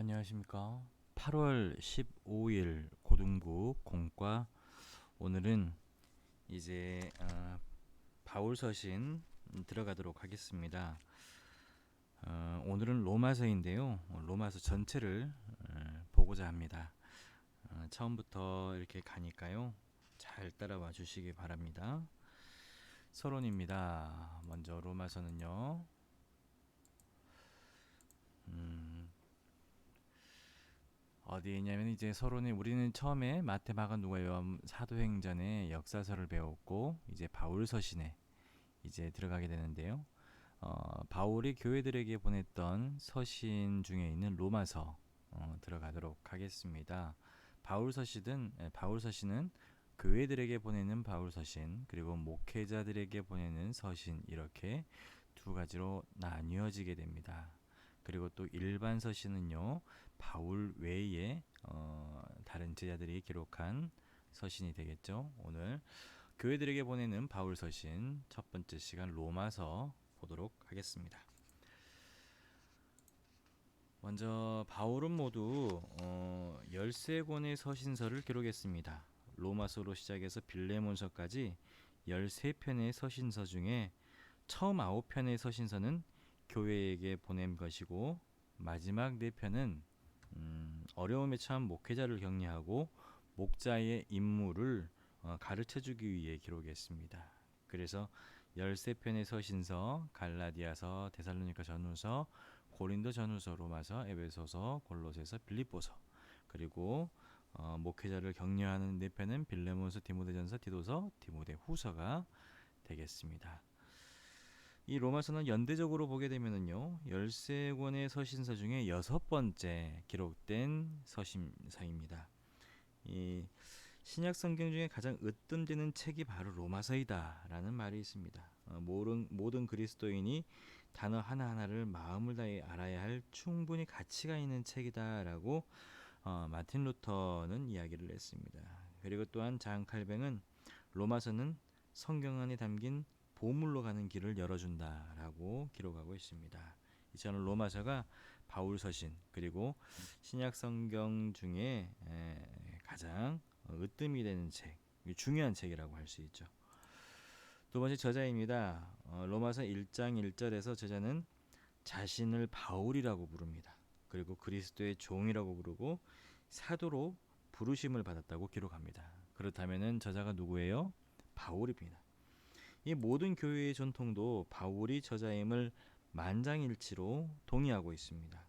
안녕하십니까. 8월 15일 고등부 공과. 오늘은 이제 바울서신 들어가도록 하겠습니다. 오늘은 로마서인데요. 로마서 전체를 보고자 합니다. 처음부터 이렇게 가니까요. 잘 따라와 주시기 바랍니다. 서론입니다. 먼저 로마서는요. 어디에 있냐면 이제 서론에 우리는 처음에 마태, 마가, 누가, 요한, 사도행전의 역사서를 배웠고 이제 바울서신에 이제 들어가게 되는데요. 바울이 교회들에게 보냈던 서신 중에 있는 로마서 들어가도록 하겠습니다. 바울서신은 교회들에게 보내는 바울서신, 그리고 목회자들에게 보내는 서신, 이렇게 두 가지로 나뉘어지게 됩니다. 그리고 또 일반 서신은요, 바울 외에 다른 제자들이 기록한 서신이 되겠죠. 오늘 교회들에게 보내는 바울 서신 첫 번째 시간 로마서 보도록 하겠습니다. 먼저 바울은 모두 13권의 서신서를 기록했습니다. 로마서로 시작해서 빌레몬서까지 13편의 서신서 중에 처음 9편의 서신서는 교회에게 보낸 것이고, 마지막 4편은 어려움에 처한 목회자를 격려하고 목자의 임무를 가르쳐주기 위해 기록했습니다. 그래서 13편의 서신서, 갈라디아서, 데살로니가 전후서, 고린도 전후서, 로마서, 에베소서, 골로새서, 빌립보서, 그리고 목회자를 격려하는 4편은 빌레몬서, 디모데전서, 디도서, 디모데후서가 되겠습니다. 이 로마서는 연대적으로 보게 되면은요, 13권의 서신서 중에 6번째 기록된 서신서입니다. 이 신약 성경 중에 가장 으뜸되는 책이 바로 로마서이다라는 말이 있습니다. 모든 그리스도인이 단어 하나하나를 마음을 다해 알아야 할 충분히 가치가 있는 책이다라고 마틴 루터는 이야기를 했습니다. 그리고 또한 장 칼뱅은 로마서는 성경 안에 담긴 보물로 가는 길을 열어준다라고 기록하고 있습니다. 저는 로마서가 바울 서신, 그리고 신약 성경 중에 가장 으뜸이 되는 책, 중요한 책이라고 할 수 있죠. 두 번째 저자입니다. 로마서 1장 1절에서 저자는 자신을 바울이라고 부릅니다. 그리고 그리스도의 종이라고 부르고 사도로 부르심을 받았다고 기록합니다. 그렇다면 저자가 누구예요? 바울입니다. 이 모든 교회의 전통도 바울이 저자임을 만장일치로 동의하고 있습니다.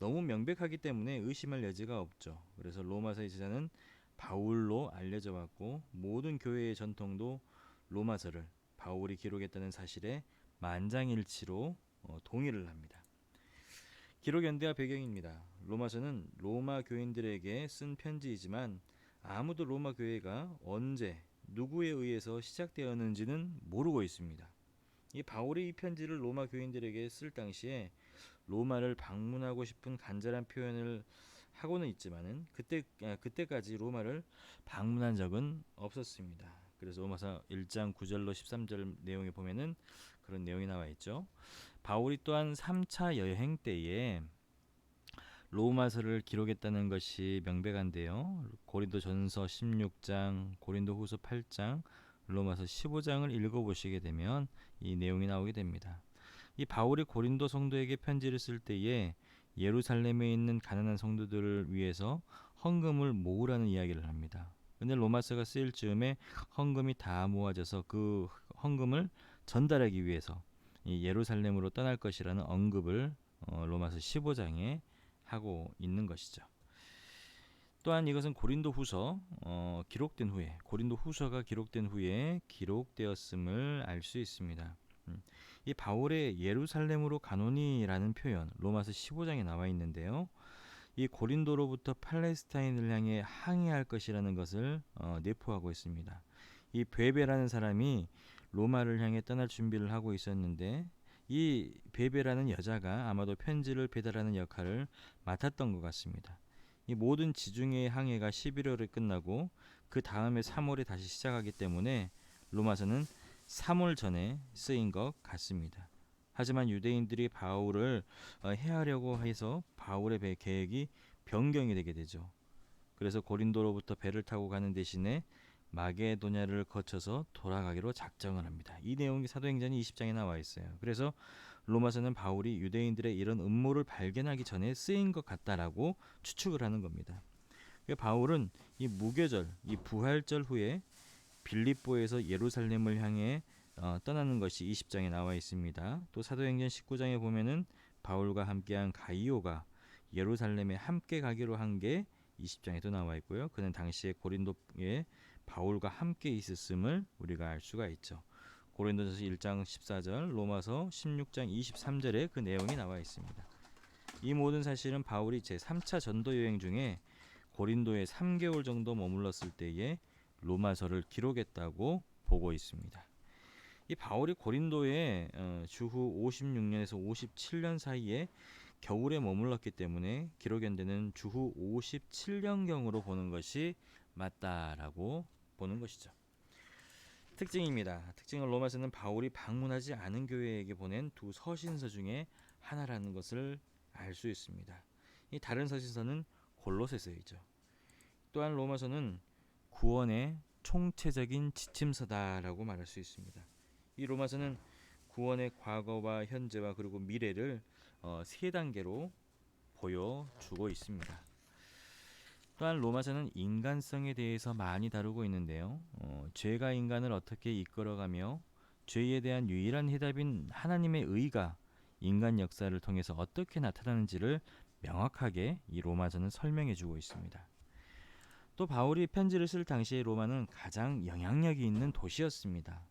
너무 명백하기 때문에 의심할 여지가 없죠. 그래서 로마서의 저자는 바울로 알려져 왔고, 모든 교회의 전통도 로마서를 바울이 기록했다는 사실에 만장일치로 동의를 합니다. 기록 연대와 배경입니다. 로마서는 로마 교인들에게 쓴 편지이지만 아무도 로마 교회가 언제 누구에 의해서 시작되었는지는 모르고 있습니다. 이 바울이 이 편지를 로마 교인들에게 쓸 당시에 로마를 방문하고 싶은 간절한 표현을 하고는 있지만은 그때까지 로마를 방문한 적은 없었습니다. 그래서 로마서 1장 9절로 13절 내용에 보면은 그런 내용이 나와 있죠. 바울이 또한 3차 여행 때에 로마서를 기록했다는 것이 명백한데요. 고린도전서 16장, 고린도후서 8장, 로마서 15장을 읽어보시게 되면 이 내용이 나오게 됩니다. 이 바울이 고린도 성도에게 편지를 쓸 때에 예루살렘에 있는 가난한 성도들을 위해서 헌금을 모으라는 이야기를 합니다. 근데 로마서가 쓰일 즈음에 헌금이 다 모아져서 그 헌금을 전달하기 위해서 이 예루살렘으로 떠날 것이라는 언급을 로마서 15장에 하고 있는 것이죠. 또한 이것은 고린도 후서가 기록된 후에 기록되었음을 알 수 있습니다. 이 바울의 예루살렘으로 가노니라는 표현 로마서 15장에 나와 있는데요. 이 고린도로부터 팔레스타인을 향해 항해할 것이라는 것을 내포하고 있습니다. 이 베베라는 사람이 로마를 향해 떠날 준비를 하고 있었는데, 이 베베라는 여자가 아마도 편지를 배달하는 역할을 맡았던 것 같습니다. 이 모든 지중해 항해가 11월에 끝나고 그 다음에 3월에 다시 시작하기 때문에 로마서는 3월 전에 쓰인 것 같습니다. 하지만 유대인들이 바울을 해하려고 해서 바울의 계획이 변경이 되게 되죠. 그래서 고린도로부터 배를 타고 가는 대신에 마게도냐를 거쳐서 돌아가기로 작정을 합니다. 이 내용이 사도행전 20장에 나와 있어요. 그래서 로마서는 바울이 유대인들의 이런 음모를 발견하기 전에 쓰인 것 같다라고 추측을 하는 겁니다. 바울은 이 무교절, 이 부활절 후에 빌립보에서 예루살렘을 향해 떠나는 것이 20장에 나와 있습니다. 또 사도행전 19장에 보면은 바울과 함께한 가이오가 예루살렘에 함께 가기로 한 게 20장에도 나와 있고요. 그는 당시에 고린도에 바울과 함께 있었음을 우리가 알 수가 있죠. 고린도전서 1장 14절, 로마서 16장 23절에 그 내용이 나와 있습니다. 이 모든 사실은 바울이 제3차 전도 여행 중에 고린도에 3개월 정도 머물렀을 때에 로마서를 기록했다고 보고 있습니다. 이 바울이 고린도에 주후 56년에서 57년 사이에 겨울에 머물렀기 때문에 기록연대는 주후 57년경으로 보는 것이 맞다라고 보는 것이죠. 특징입니다. 특징은 로마서는 바울이 방문하지 않은 교회에게 보낸 두 서신서 중에 하나라는 것을 알 수 있습니다. 이 다른 서신서는 골로새서이죠. 또한 로마서는 구원의 총체적인 지침서다라고 말할 수 있습니다. 이 로마서는 구원의 과거와 현재와 그리고 미래를 세 단계로 보여주고 있습니다. 또한 로마서는 인간성에 대해서 많이 다루고 있는데요. 죄가 인간을 어떻게 이끌어가며 죄에 대한 유일한 해답인 하나님의 의가 인간 역사를 통해서 어떻게 나타나는지를 명확하게 이 로마서는 설명해주고 있습니다. 또 바울이 편지를 쓸 당시에 로마는 가장 영향력이 있는 도시였습니다.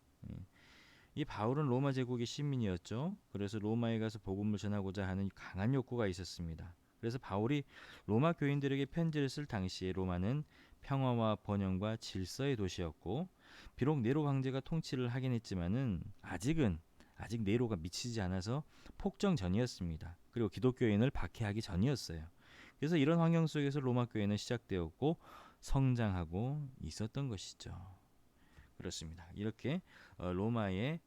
이 바울은 로마 제국의 시민이었죠. 그래서 로마에 가서 복음을 전하고자 하는 강한 욕구가 있었습니다. 그래서 바울이 로마 교인들에게 편지를 쓸 당시에 로마는 평화와 번영과 질서의 도시였고, 비록 네로 황제가 통치를 하긴 했지만은 아직 네로가 미치지 않아서 폭정 전이었습니다. 그리고 기독교인을 박해하기 전이었어요. 그래서 이런 환경 속에서 로마 교회는 시작되었고 성장하고 있었던 것이죠. 그렇습니다. 이렇게 로마의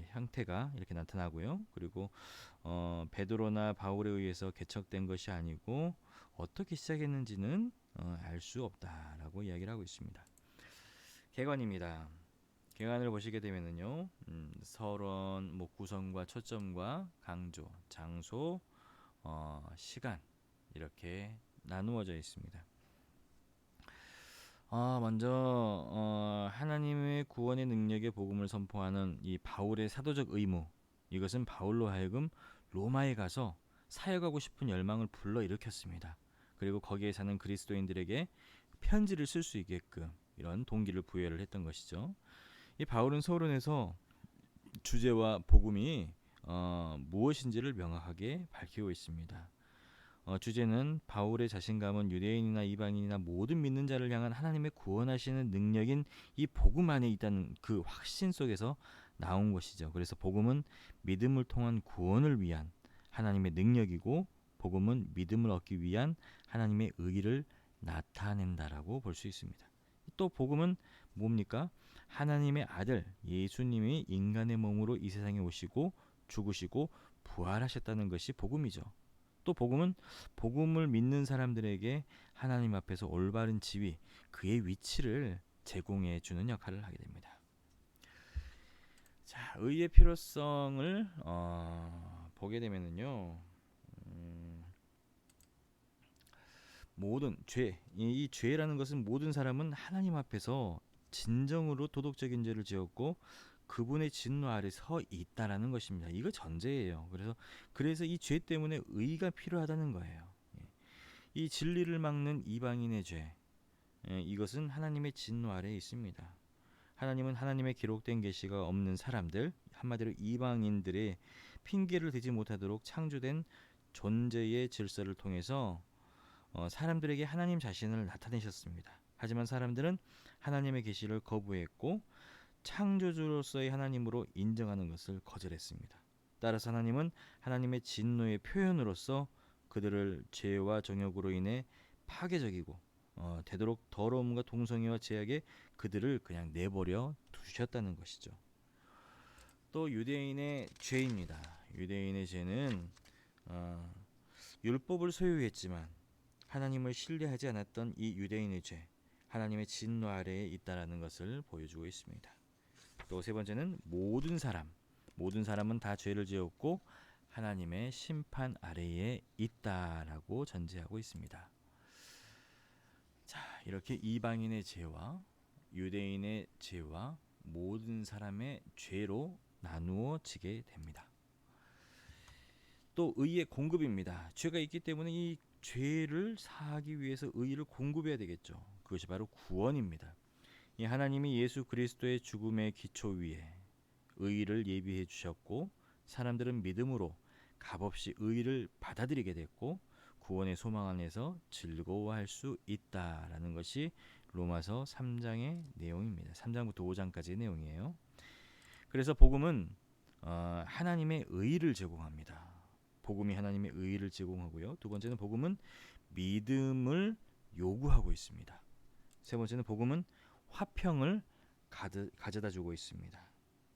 형태가 이렇게 나타나고요. 그리고 베드로나 바울에 의해서 개척된 것이 아니고 어떻게 시작했는지는 알 수 없다라고 이야기를 하고 있습니다. 개관입니다. 개관을 보시게 되면은요, 서론, 구성과 초점과 강조, 장소, 시간 이렇게 나누어져 있습니다. 먼저 하나님의 구원의 능력의 복음을 선포하는 이 바울의 사도적 의무, 이것은 바울로 하여금 로마에 가서 사역하고 싶은 열망을 불러일으켰습니다. 그리고 거기에 사는 그리스도인들에게 편지를 쓸 수 있게끔 이런 동기를 부여를 했던 것이죠. 이 바울은 서론에서 주제와 복음이 무엇인지를 명확하게 밝히고 있습니다. 주제는 바울의 자신감은 유대인이나 이방인이나 모든 믿는 자를 향한 하나님의 구원하시는 능력인 이 복음 안에 있다는 그 확신 속에서 나온 것이죠. 그래서 복음은 믿음을 통한 구원을 위한 하나님의 능력이고, 복음은 믿음을 얻기 위한 하나님의 의를 나타낸다라고 볼 수 있습니다. 또 복음은 뭡니까? 하나님의 아들 예수님이 인간의 몸으로 이 세상에 오시고 죽으시고 부활하셨다는 것이 복음이죠. 또 복음은 복음을 믿는 사람들에게 하나님 앞에서 올바른 지위, 그의 위치를 제공해 주는 역할을 하게 됩니다. 자, 의의 필요성을 보게 되면은요, 모든 죄, 이 죄라는 것은 모든 사람은 하나님 앞에서 진정으로 도덕적인 죄를 지었고 그분의 진노 아래 서 있다라는 것입니다. 이거 전제예요. 그래서 이 죄 때문에 의가 필요하다는 거예요. 이 진리를 막는 이방인의 죄, 이것은 하나님의 진노 아래에 있습니다. 하나님은 하나님의 기록된 계시가 없는 사람들, 한마디로 이방인들의 핑계를 대지 못하도록 창조된 존재의 질서를 통해서 사람들에게 하나님 자신을 나타내셨습니다. 하지만 사람들은 하나님의 계시를 거부했고 창조주로서의 하나님으로 인정하는 것을 거절했습니다. 따라서 하나님은 하나님의 진노의 표현으로서 그들을 죄와 정욕으로 인해 파괴적이고 되도록 더러움과 동성애와 죄악에 그들을 그냥 내버려 두셨다는 것이죠. 또 유대인의 죄입니다. 유대인의 죄는 율법을 소유했지만 하나님을 신뢰하지 않았던 이 유대인의 죄, 하나님의 진노 아래에 있다라는 것을 보여주고 있습니다. 또 세 번째는 모든 사람은 다 죄를 지었고 하나님의 심판 아래에 있다라고 전제하고 있습니다. 자, 이렇게 이방인의 죄와 유대인의 죄와 모든 사람의 죄로 나누어지게 됩니다. 또 의의 공급입니다. 죄가 있기 때문에 이 죄를 사하기 위해서 의를 공급해야 되겠죠. 그것이 바로 구원입니다. 이 하나님이 예수 그리스도의 죽음의 기초 위에 의를 예비해 주셨고 사람들은 믿음으로 값없이 의를 받아들이게 됐고 구원의 소망 안에서 즐거워할 수 있다라는 것이 로마서 3장의 내용입니다. 3장부터 5장까지의 내용이에요. 그래서 복음은 하나님의 의를 제공합니다. 복음이 하나님의 의를 제공하고요. 두 번째는 복음은 믿음을 요구하고 있습니다. 세 번째는 복음은 화평을 가져다 주고 있습니다.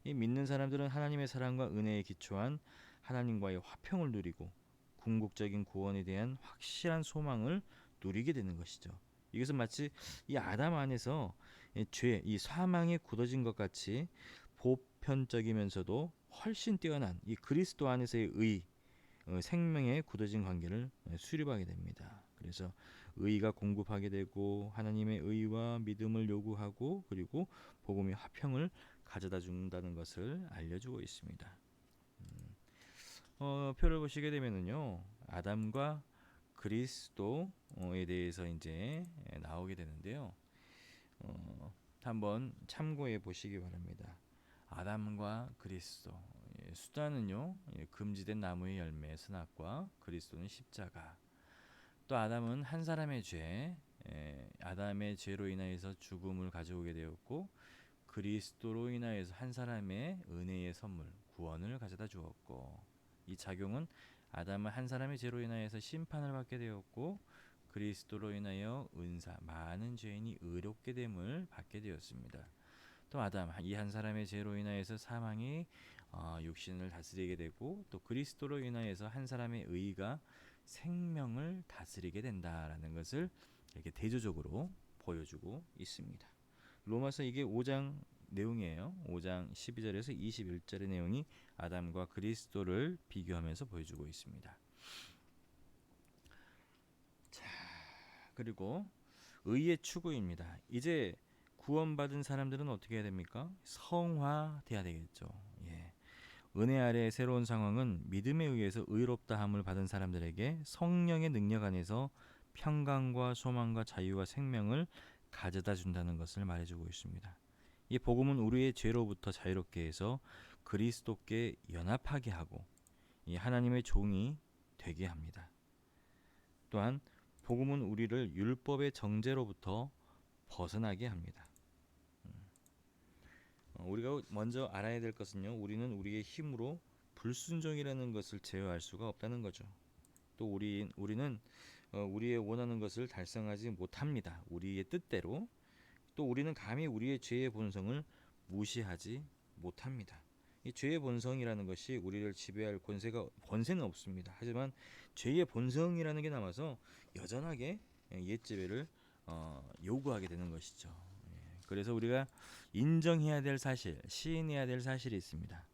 이 믿는 사람들은 하나님의 사랑과 은혜에 기초한 하나님과의 화평을 누리고 궁극적인 구원에 대한 확실한 소망을 누리게 되는 것이죠. 이것은 마치 이 아담 안에서 이 사망에 굳어진 것 같이 보편적이면서도 훨씬 뛰어난 이 그리스도 안에서의 생명에 굳어진 관계를 수립하게 됩니다. 그래서 의가 공급하게 되고 하나님의 의와 믿음을 요구하고 그리고 복음의 화평을 가져다 준다는 것을 알려주고 있습니다. 표를 보시게 되면은요, 아담과 그리스도에 대해서 이제 나오게 되는데요. 한번 참고해 보시기 바랍니다. 아담과 그리스도. 수단은요, 금지된 나무의 열매 선악과 그리스도는 십자가. 또 아담은 한 사람의 죄, 아담의 죄로 인하여서 죽음을 가져오게 되었고 그리스도로 인하여서 한 사람의 은혜의 선물, 구원을 가져다 주었고 이 작용은 아담은 한 사람의 죄로 인하여서 심판을 받게 되었고 그리스도로 인하여 은사, 많은 죄인이 의롭게 됨을 받게 되었습니다. 또 아담, 이 한 사람의 죄로 인하여서 사망이 육신을 다스리게 되고 또 그리스도로 인하여서 한 사람의 의가 생명을 다스리게 된다라는 것을 이렇게 대조적으로 보여주고 있습니다. 로마서 이게 5장 내용이에요. 5장 12절에서 21절의 내용이 아담과 그리스도를 비교하면서 보여주고 있습니다. 자, 그리고 의의 추구입니다. 이제 구원받은 사람들은 어떻게 해야 됩니까? 성화돼야 되겠죠. 은혜 아래의 새로운 상황은 믿음에 의해서 의롭다함을 받은 사람들에게 성령의 능력 안에서 평강과 소망과 자유와 생명을 가져다 준다는 것을 말해주고 있습니다. 이 복음은 우리의 죄로부터 자유롭게 해서 그리스도께 연합하게 하고 이 하나님의 종이 되게 합니다. 또한 복음은 우리를 율법의 정죄로부터 벗어나게 합니다. 우리가 먼저 알아야 될 것은요, 우리는 우리의 힘으로 불순종이라는 것을 제어할 수가 없다는 거죠. 또 우리는 우리의 원하는 것을 달성하지 못합니다. 우리의 뜻대로. 또 우리는 감히 우리의 죄의 본성을 무시하지 못합니다. 이 죄의 본성이라는 것이 우리를 지배할 권세는 없습니다. 하지만 죄의 본성이라는 게 남아서 여전하게 옛 지배를 요구하게 되는 것이죠. 그래서 우리가 인정해야 될 사실, 시인해야 될 사실이 있습니다.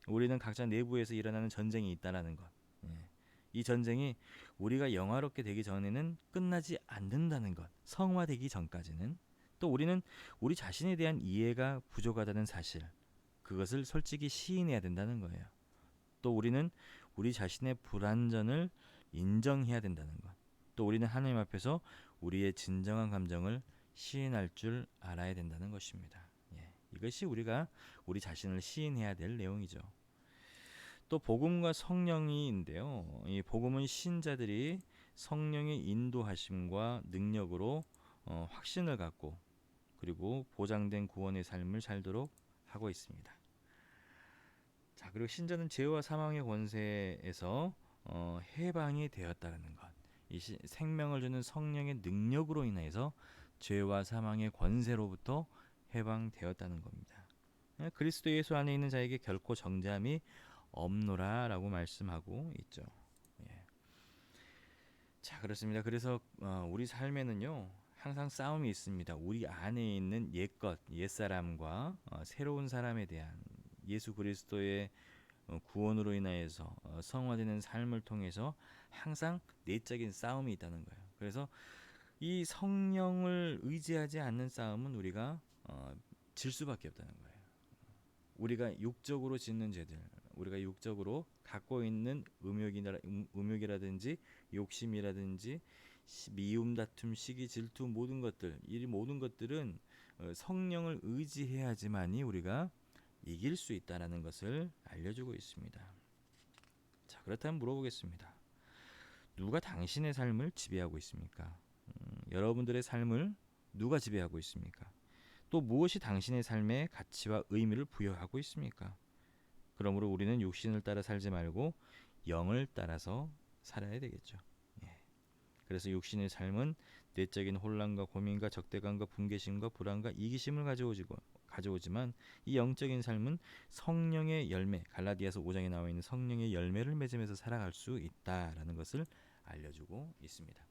우리는 각자 내부에서 일어나는 전쟁이 있다라는 것. 이 전쟁이 우리가 영화롭게 되기 전에는 끝나지 않는다는 것. 성화되기 전까지는. 또 우리는 우리 자신에 대한 이해가 부족하다는 사실. 그것을 솔직히 시인해야 된다는 거예요. 또 우리는 우리 자신의 불완전을 인정해야 된다는 것. 또 우리는 하나님 앞에서 우리의 진정한 감정을 시인할 줄 알아야 된다는 것입니다. 이것이 우리가 우리 자신을 시인해야 될 내용이죠. 또 복음과 성령이인데요. 이 복음은 신자들이 성령의 인도하심과 능력으로 확신을 갖고 그리고 보장된 구원의 삶을 살도록 하고 있습니다. 자, 그리고 신자는 죄와 사망의 권세에서 해방이 되었다는 것. 이 생명을 주는 성령의 능력으로 인해서 죄와 사망의 권세로부터 해방되었다는 겁니다. 그리스도 예수 안에 있는 자에게 결코 정죄함이 없노라라고 말씀하고 있죠. 예. 자, 그렇습니다. 그래서 우리 삶에는요 항상 싸움이 있습니다. 우리 안에 있는 옛것, 옛사람과 새로운 사람에 대한 예수 그리스도의 구원으로 인하여서 성화되는 삶을 통해서 항상 내적인 싸움이 있다는 거예요. 그래서 이 성령을 의지하지 않는 싸움은 우리가 질 수밖에 없다는 거예요. 우리가 육적으로 짓는 죄들, 우리가 육적으로 갖고 있는 음욕이라든지 욕심이라든지 미움, 다툼, 시기, 질투 모든 것들, 이 모든 것들은 성령을 의지해야지만이 우리가 이길 수 있다라는 것을 알려주고 있습니다. 자, 그렇다면 물어보겠습니다. 누가 당신의 삶을 지배하고 있습니까? 여러분들의 삶을 누가 지배하고 있습니까? 또 무엇이 당신의 삶의 가치와 의미를 부여하고 있습니까? 그러므로 우리는 육신을 따라 살지 말고 영을 따라서 살아야 되겠죠. 예. 그래서 육신의 삶은 내적인 혼란과 고민과 적대감과 분개심과 불안과 이기심을 가져오지만 이 영적인 삶은 성령의 열매, 갈라디아서 5장에 나와 있는 성령의 열매를 맺으면서 살아갈 수 있다라는 것을 알려주고 있습니다.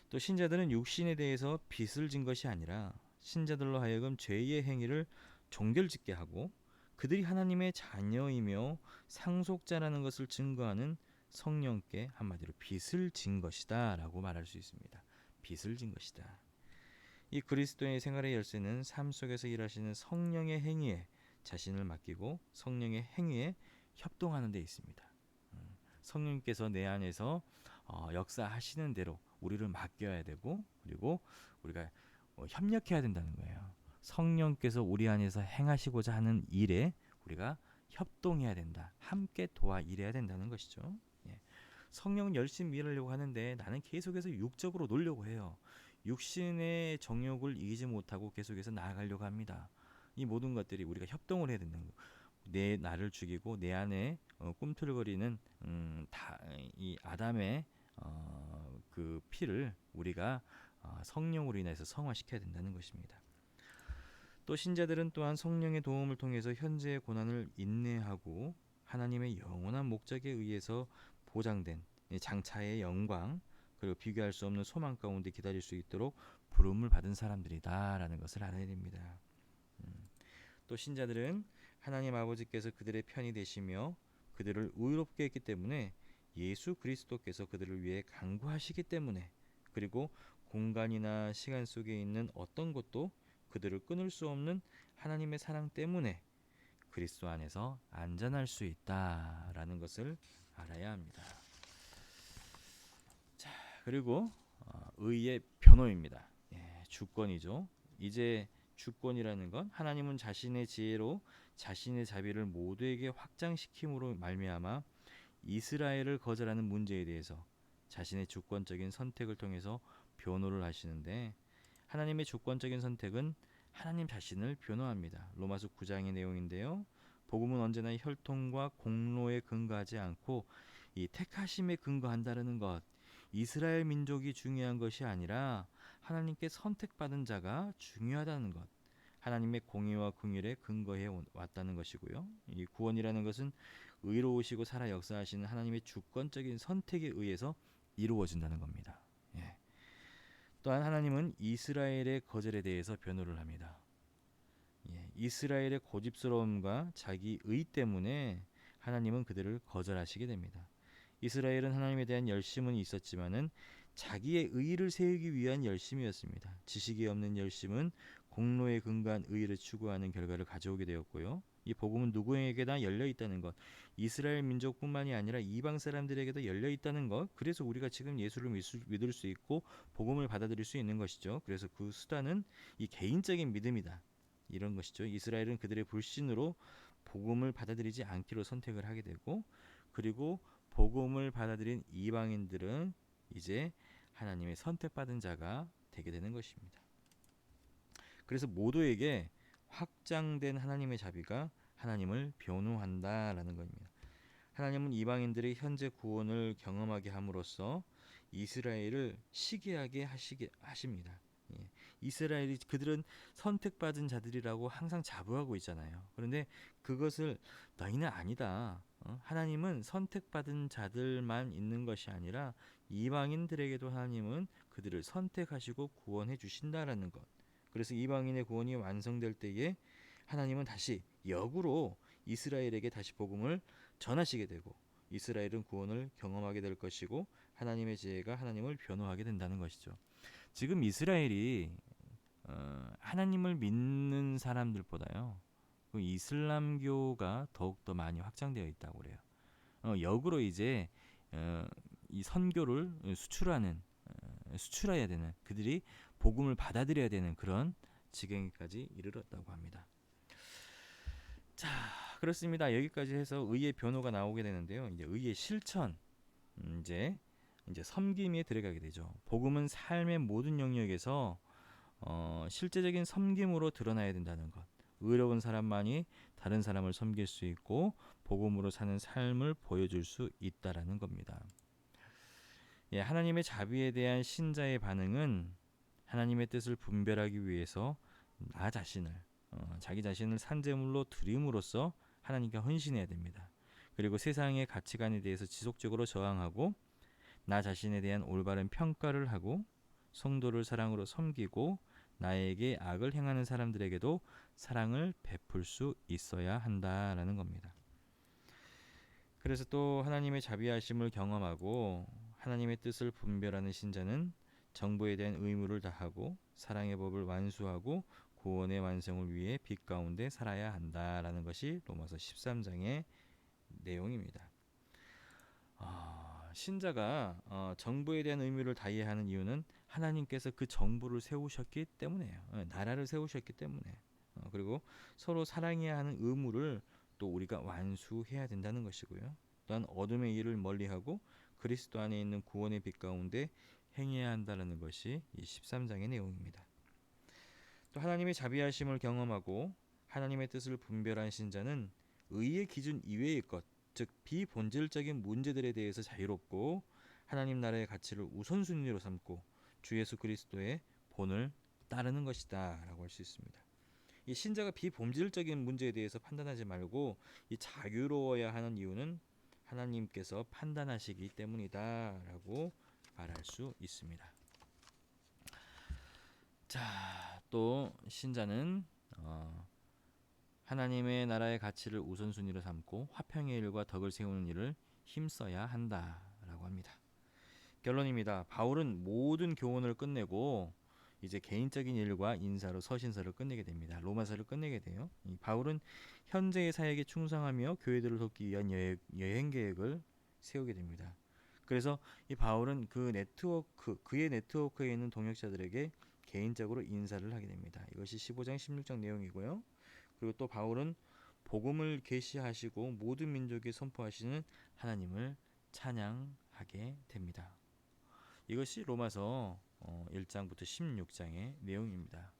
또 신자들은 육신에 대해서 빚을 진 것이 아니라 신자들로 하여금 죄의 행위를 종결짓게 하고 그들이 하나님의 자녀이며 상속자라는 것을 증거하는 성령께 한마디로 빚을 진 것이다 라고 말할 수 있습니다. 빚을 진 것이다. 이 그리스도의 생활의 열쇠는 삶 속에서 일하시는 성령의 행위에 자신을 맡기고 성령의 행위에 협동하는 데 있습니다. 성령께서 내 안에서 역사하시는 대로 우리를 맡겨야 되고 그리고 우리가 협력해야 된다는 거예요. 성령께서 우리 안에서 행하시고자 하는 일에 우리가 협동해야 된다. 함께 도와 일해야 된다는 것이죠. 예. 성령은 열심히 일하려고 하는데 나는 계속해서 육적으로 놀려고 해요. 육신의 정욕을 이기지 못하고 계속해서 나아가려고 합니다. 이 모든 것들이 우리가 협동을 해야 된다는 거예요. 내 나를 죽이고 내 안에 꿈틀거리는 이 아담의 그 피를 우리가 성령으로 인해서 성화시켜야 된다는 것입니다. 또 신자들은 또한 성령의 도움을 통해서 현재의 고난을 인내하고 하나님의 영원한 목적에 의해서 보장된 장차의 영광 그리고 비교할 수 없는 소망 가운데 기다릴 수 있도록 부름을 받은 사람들이다라는 것을 알아야 됩니다. 또 신자들은 하나님 아버지께서 그들의 편이 되시며 그들을 의롭게 했기 때문에 예수 그리스도께서 그들을 위해 간구하시기 때문에 그리고 공간이나 시간 속에 있는 어떤 것도 그들을 끊을 수 없는 하나님의 사랑 때문에 그리스도 안에서 안전할 수 있다라는 것을 알아야 합니다. 자, 그리고 의의 변호입니다. 예, 주권이죠. 이제 주권이라는 건 하나님은 자신의 지혜로 자신의 자비를 모두에게 확장시킴으로 말미암아 이스라엘을 거절하는 문제에 대해서 자신의 주권적인 선택을 통해서 변호를 하시는데 하나님의 주권적인 선택은 하나님 자신을 변호합니다. 로마서 9장의 내용인데요. 복음은 언제나 혈통과 공로에 근거하지 않고 이 택하심에 근거한다는 것. 이스라엘 민족이 중요한 것이 아니라 하나님께 선택받은 자가 중요하다는 것. 하나님의 공의와 긍휼에 근거해 왔다는 것이고요. 이 구원이라는 것은 의로우시고 살아 역사하시는 하나님의 주권적인 선택에 의해서 이루어진다는 겁니다. 예. 또한 하나님은 이스라엘의 거절에 대해서 변호를 합니다. 예. 이스라엘의 고집스러움과 자기 의 때문에 하나님은 그들을 거절하시게 됩니다. 이스라엘은 하나님에 대한 열심은 있었지만은 자기의 의를 세우기 위한 열심이었습니다. 지식이 없는 열심은 공로에 근거한 의를 추구하는 결과를 가져오게 되었고요. 이 복음은 누구에게나 열려 있다는 것, 이스라엘 민족뿐만이 아니라 이방 사람들에게도 열려 있다는 것. 그래서 우리가 지금 예수를 믿을 수 있고 복음을 받아들일 수 있는 것이죠. 그래서 그 수단은 이 개인적인 믿음이다. 이런 것이죠. 이스라엘은 그들의 불신으로 복음을 받아들이지 않기로 선택을 하게 되고 그리고 복음을 받아들인 이방인들은 이제 하나님의 선택받은 자가 되게 되는 것입니다. 그래서 모두에게 확장된 하나님의 자비가 하나님을 변호한다라는 겁니다. 하나님은 이방인들의 현재 구원을 경험하게 함으로써 이스라엘을 시기하게 하십니다. 예. 이스라엘이 그들은 선택받은 자들이라고 항상 자부하고 있잖아요. 그런데 그것을 너희는 아니다. 하나님은 선택받은 자들만 있는 것이 아니라 이방인들에게도 하나님은 그들을 선택하시고 구원해 주신다라는 것. 그래서 이방인의 구원이 완성될 때에 하나님은 다시 역으로 이스라엘에게 다시 복음을 전하시게 되고 이스라엘은 구원을 경험하게 될 것이고 하나님의 지혜가 하나님을 변호하게 된다는 것이죠. 지금 이스라엘이 하나님을 믿는 사람들보다요, 그 이슬람교가 더욱더 많이 확장되어 있다고 그래요. 역으로 이제 이 선교를 수출해야 되는, 그들이 복음을 받아들여야 되는 그런 지경까지 이르렀다고 합니다. 자, 그렇습니다. 여기까지 해서 의의 변호가 나오게 되는데요. 이제 의의 실천, 이제 섬김에 들어가게 되죠. 복음은 삶의 모든 영역에서 실제적인 섬김으로 드러나야 된다는 것. 의로운 사람만이 다른 사람을 섬길 수 있고 복음으로 사는 삶을 보여줄 수 있다라는 겁니다. 예, 하나님의 자비에 대한 신자의 반응은 하나님의 뜻을 분별하기 위해서 나 자신을 자기 자신을 산제물로 드림으로써 하나님께 헌신해야 됩니다. 그리고 세상의 가치관에 대해서 지속적으로 저항하고 나 자신에 대한 올바른 평가를 하고 성도를 사랑으로 섬기고 나에게 악을 행하는 사람들에게도 사랑을 베풀 수 있어야 한다라는 겁니다. 그래서 또 하나님의 자비하심을 경험하고 하나님의 뜻을 분별하는 신자는 정보에 대한 의무를 다하고 사랑의 법을 완수하고 구원의 완성을 위해 빛 가운데 살아야 한다라는 것이 로마서 13장의 내용입니다. 신자가 정부에 대한 의무를 다해야 하는 이유는 하나님께서 그 정부를 세우셨기 때문에요. 나라를 세우셨기 때문에. 그리고 서로 사랑해야 하는 의무를 또 우리가 완수해야 된다는 것이고요. 또한 어둠의 일을 멀리하고 그리스도 안에 있는 구원의 빛 가운데 행해야 한다는 것이 이 13장의 내용입니다. 또 하나님의 자비하심을 경험하고 하나님의 뜻을 분별한 신자는 의의 기준 이외의 것, 즉 비본질적인 문제들에 대해서 자유롭고 하나님 나라의 가치를 우선순위로 삼고 주 예수 그리스도의 본을 따르는 것이다 라고 할 수 있습니다. 이 신자가 비본질적인 문제에 대해서 판단하지 말고 이 자유로워야 하는 이유는 하나님께서 판단하시기 때문이다 라고 말할 수 있습니다. 자, 또 신자는 하나님의 나라의 가치를 우선순위로 삼고 화평의 일과 덕을 세우는 일을 힘써야 한다라고 합니다. 결론입니다. 바울은 모든 교훈을 끝내고 이제 개인적인 일과 인사로 서신서를 끝내게 됩니다. 로마서를 끝내게 돼요. 이 바울은 현재의 사역에 충성하며 교회들을 돕기 위한 여행 계획을 세우게 됩니다. 그래서 이 바울은 그의 네트워크에 있는 동역자들에게 개인적으로 인사를 하게 됩니다. 이것이 15장 16장 내용이고요. 그리고 또 바울은 복음을 계시하시고 모든 민족에 선포하시는 하나님을 찬양하게 됩니다. 이것이 로마서 1장부터 16장의 내용입니다.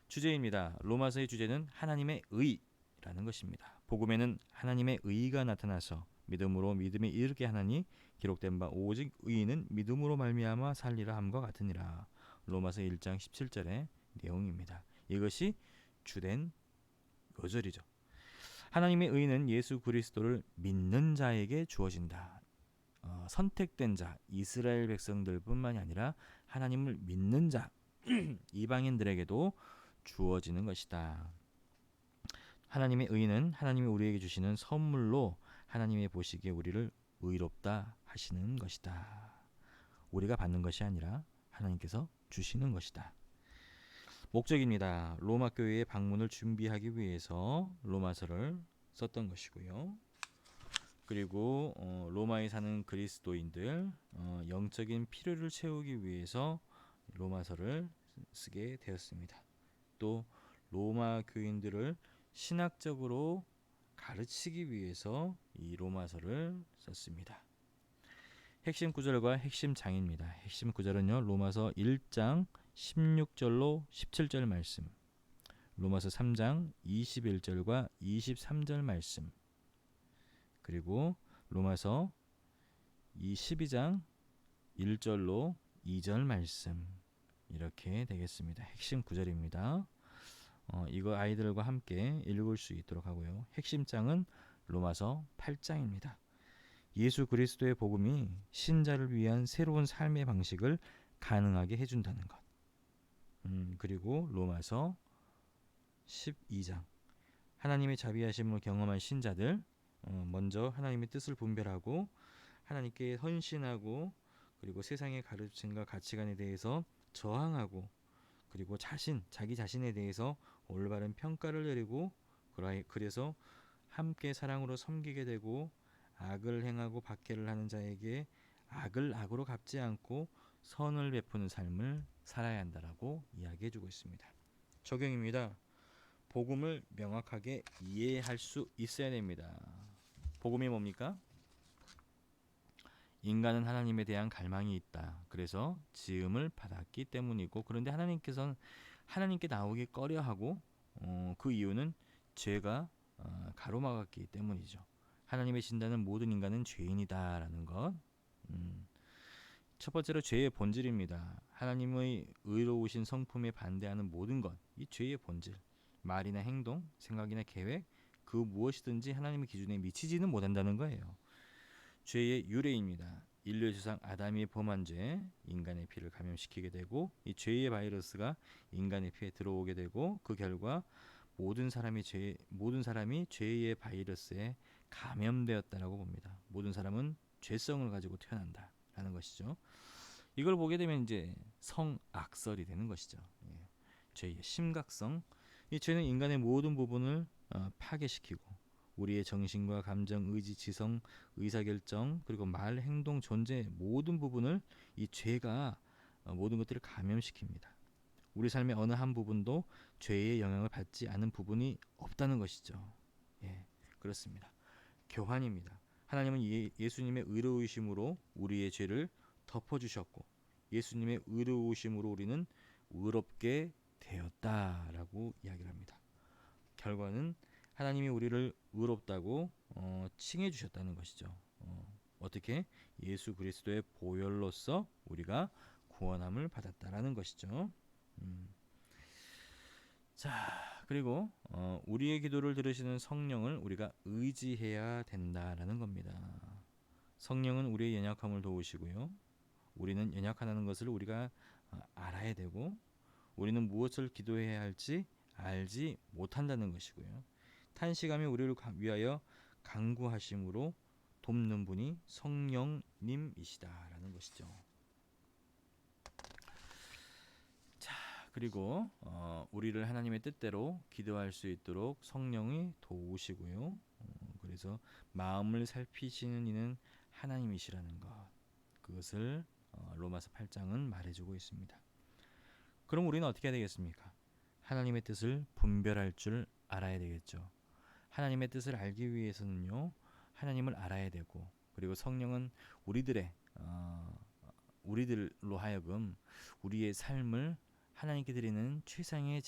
주제입니다. 로마서의 주제는 하나님의 의라는 것입니다. 복음에는 하나님의 의가 나타나서 믿음으로 믿음에 이르게 하나니 기록된 바 오직 의인은 믿음으로 말미암아 살리라 함과 같으니라. 로마서 1장 17절의 내용입니다. 이것이 주된 요절이죠. 하나님의 의는 예수 그리스도를 믿는 자에게 주어진다. 선택된 자, 이스라엘 백성들뿐만이 아니라 하나님을 믿는 자, 이방인들에게도 주어지는 것이다. 하나님의 의는 하나님이 우리에게 주시는 선물로 하나님의 보시기에 우리를 의롭다 하시는 것이다. 우리가 받는 것이 아니라 하나님께서 주시는 것이다. 목적입니다. 로마 교회의 방문을 준비하기 위해서 로마서를 썼던 것이고요. 그리고 로마에 사는 그리스도인들 영적인 필요를 채우기 위해서 로마서를 쓰게 되었습니다. 또 로마 교인들을 신학적으로 가르치기 위해서 이 로마서를 썼습니다. 핵심 구절과 핵심 장입니다. 핵심 구절은요. 로마서 1장 16절로 17절 말씀, 로마서 3장 21절과 23절 말씀, 그리고 로마서 12장 1절로 2절 말씀, 이렇게 되겠습니다. 핵심 구절입니다. 이거 아이들과 함께 읽을 수 있도록 하고요. 핵심 장은 로마서 8장입니다. 예수 그리스도의 복음이 신자를 위한 새로운 삶의 방식을 가능하게 해준다는 것. 그리고 로마서 12장. 하나님의 자비하심을 경험한 신자들, 먼저 하나님의 뜻을 분별하고 하나님께 헌신하고, 그리고 세상의 가르침과 가치관에 대해서 저항하고, 그리고 자기 자신에 대해서 올바른 평가를 내리고, 그래서 함께 사랑으로 섬기게 되고, 악을 행하고 박해를 하는 자에게 악을 악으로 갚지 않고 선을 베푸는 삶을 살아야 한다라고 이야기해주고 있습니다. 적용입니다. 복음을 명확하게 이해할 수 있어야 됩니다. 복음이 뭡니까? 인간은 하나님에 대한 갈망이 있다. 그래서 지음을 받았기 때문이고, 그런데 하나님께서는 하나님께 나오기 꺼려하고, 그 이유는 죄가 가로막았기 때문이죠. 하나님의 진단은 모든 인간은 죄인이다라는 것. 첫 번째로 죄의 본질입니다. 하나님의 의로우신 성품에 반대하는 모든 것, 이 죄의 본질. 말이나 행동, 생각이나 계획, 그 무엇이든지 하나님의 기준에 미치지는 못한다는 거예요. 죄의 유래입니다. 인류의 조상 아담이 범한 죄, 인간의 피를 감염시키게 되고, 이 죄의 바이러스가 인간의 피에 들어오게 되고, 그 결과 모든 사람이 죄의 바이러스에 감염되었다라고 봅니다. 모든 사람은 죄성을 가지고 태어난다라는 것이죠. 이걸 보게 되면 이제 성악설이 되는 것이죠. 죄의 심각성. 이 죄는 인간의 모든 부분을 파괴시키고, 우리의 정신과 감정, 의지, 지성, 의사결정, 그리고 말, 행동, 존재 모든 부분을 이 죄가 모든 것들을 감염시킵니다. 우리 삶의 어느 한 부분도 죄의 영향을 받지 않은 부분이 없다는 것이죠. 그렇습니다. 교환입니다. 하나님은 예수님의 의로우심으로 우리의 죄를 덮어주셨고, 예수님의 의로우심으로 우리는 의롭게 되었다라고 이야기를 합니다. 결과는 하나님이 우리를 의롭다고 칭해 주셨다는 것이죠. 어떻게? 예수 그리스도의 보혈로서 우리가 구원함을 받았다라는 것이죠. 자, 그리고 우리의 기도를 들으시는 성령을 우리가 의지해야 된다라는 겁니다. 성령은 우리의 연약함을 도우시고요. 우리는 연약하다는 것을 우리가 알아야 되고, 우리는 무엇을 기도해야 할지 알지 못한다는 것이고요. 탄식하며 우리를 위하여 간구하심으로 돕는 분이 성령님이시다라는 것이죠. 자, 그리고 우리를 하나님의 뜻대로 기도할 수 있도록 성령이 도우시고요. 그래서 마음을 살피시는 이는 하나님이시라는 것, 그것을 로마서 8장은 말해주고 있습니다. 그럼 우리는 어떻게 해야 되겠습니까? 하나님의 뜻을 분별할 줄 알아야 되겠죠. 하나님의 뜻을 알기 위해서는요, 하나님을 알아야 되고, 그리고 성령은 우리들로 하여금 우리의 삶을 하나님께 드리는 최상의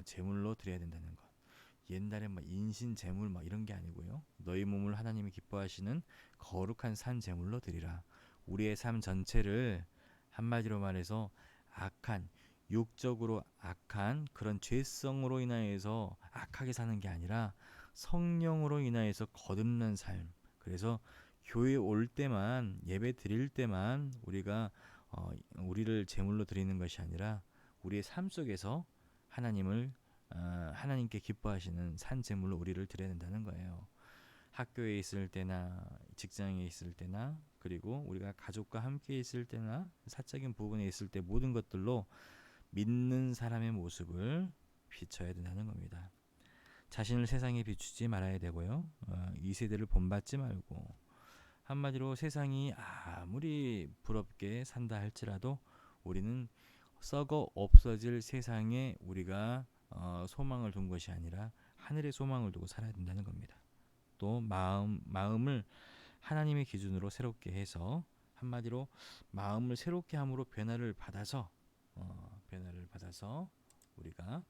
제물로 드려야 된다는 것. 옛날에 인신 제물 이런 게 아니고요. 너희 몸을 하나님이 기뻐하시는 거룩한 산 제물로 드리라. 우리의 삶 전체를 한마디로 말해서 육적으로 악한 그런 죄성으로 인하여서 악하게 사는 게 아니라 성령으로 인하여서 거듭난 삶. 그래서 교회 올 때만, 예배 드릴 때만 우리가 우리를 제물로 드리는 것이 아니라 우리의 삶 속에서 하나님께 기뻐하시는 산 제물로 우리를 드려야 된다는 거예요. 학교에 있을 때나 직장에 있을 때나, 그리고 우리가 가족과 함께 있을 때나 사적인 부분에 있을 때 모든 것들로 믿는 사람의 모습을 비춰야 된다는 겁니다. 자신을 세상에 비추지 말아야 되고요. 이 세대를 본받지 말고, 한마디로 세상이 아무리 부럽게 산다 할지라도 우리는 썩어 없어질 세상에 우리가 소망을 둔 것이 아니라 하늘의 소망을 두고 살아야 된다는 겁니다. 또 마음을 하나님의 기준으로 새롭게 해서, 한마디로 마음을 새롭게 함으로 변화를 받아서 우리가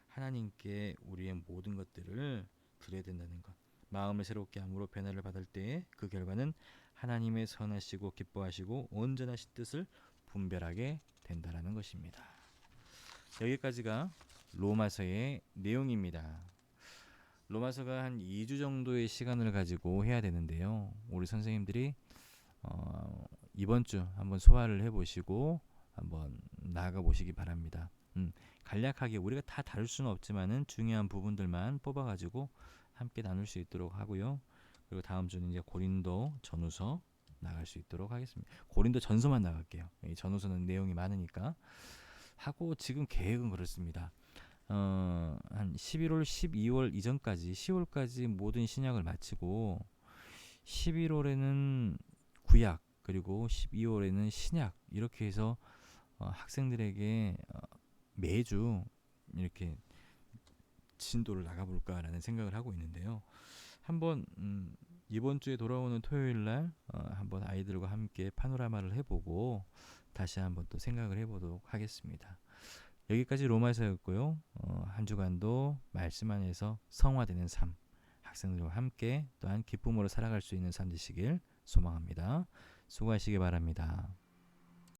하나님께 우리의 모든 것들을 드려야 된다는 것. 마음을 새롭게 함으로 변화를 받을 때에 그 결과는 하나님의 선하시고 기뻐하시고 온전하신 뜻을 분별하게 된다라는 것입니다. 여기까지가 로마서의 내용입니다. 로마서가 한 2주 정도의 시간을 가지고 해야 되는데요. 우리 선생님들이 이번 주 한번 소화를 해보시고 한번 나아가 보시기 바랍니다. 간략하게 우리가 다 다룰 수는 없지만은 중요한 부분들만 뽑아가지고 함께 나눌 수 있도록 하고요. 그리고 다음 주는 이제 고린도 전후서 나갈 수 있도록 하겠습니다. 고린도 전서만 나갈게요. 이 전후서는 내용이 많으니까 하고 지금 계획은 그렇습니다. 한 11월, 12월 이전까지 10월까지 모든 신약을 마치고 11월에는 구약 그리고 12월에는 신약 이렇게 해서 학생들에게 매주 이렇게 진도를 나가볼까라는 생각을 하고 있는데요. 한번 이번 주에 돌아오는 토요일 날 한번 아이들과 함께 파노라마를 해보고 다시 한번 또 생각을 해보도록 하겠습니다. 여기까지 로마서였고요. 한 주간도 말씀 안에서 성화되는 삶, 학생들과 함께 또한 기쁨으로 살아갈 수 있는 삶 되시길 소망합니다. 수고하시기 바랍니다.